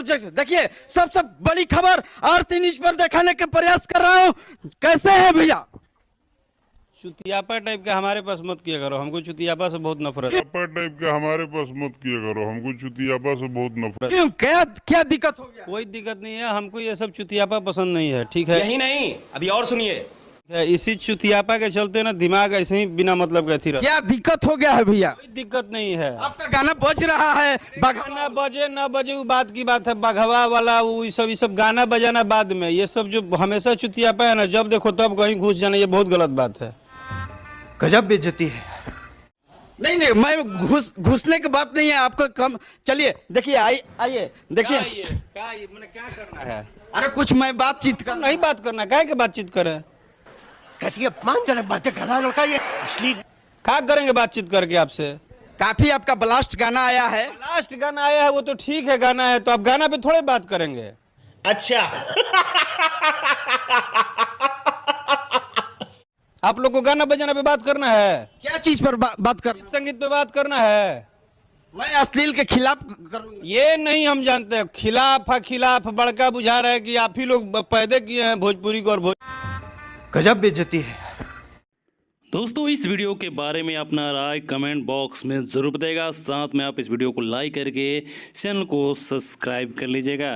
Project देखिए, सबसे बड़ी खबर आरती न्यूज पर दिखाने के प्रयास कर रहा हूँ। कैसे है भैया? चुतियापा टाइप का हमारे पास मत किया करो, हमको चुतियापा से बहुत नफरत है। चुतियापा टाइप का हमारे पास मत किया करो, हमको चुतियापा से बहुत नफरत। क्यों, क्या क्या दिक्कत हो गया? कोई दिक्कत नहीं है, हमको ये सब चुतियापा पसंद नहीं है, ठीक है? यही नहीं, अभी और सुनिए। इसी चुतियापा के चलते ना दिमाग ऐसे ही बिना मतलब का थी रहता। क्या दिक्कत हो गया है भैया? कोई दिक्कत नहीं है। आपका गाना बज रहा है, गाना बजे ना बजे वो बात की बात है, बघवा वाला वो ये सब गाना बजाना बाद में, ये सब जो हमेशा चुतियापा है ना, जब देखो तब कहीं घुस जाना, ये बहुत गलत बात है। गजब बेइज्जती है। नहीं नहीं, मैं घुसने की बात नहीं है आपको कम। चलिए देखिए, आइए देखिए। क्या करना है? अरे कुछ मैं बातचीत कर नहीं बात करना, काहे के बातचीत करें? कैसी अपमानजनक बातें कर रहा है लड़का, ये अश्लील। क्या करेंगे बातचीत करके आपसे? काफी आपका ब्लास्ट गाना आया है। लास्ट गाना आया है वो तो ठीक है, गाना है तो आप गाना पे थोड़े बात करेंगे। अच्छा। आप लोग को गाना बजाना पे बात करना है, क्या चीज पर बात कर? संगीत पे बात करना है। मैं अश्लील के खिलाफ करूंगा। ये नहीं हम जानते, खिलाफ बड़का बुझा रहा है कि आप ही लोग पैदा किए हैं भोजपुरी को। और गजब बेइज्जती है। दोस्तों, इस वीडियो के बारे में अपना राय कमेंट बॉक्स में ज़रूर बताइएगा। साथ में आप इस वीडियो को लाइक करके चैनल को सब्सक्राइब कर लीजिएगा।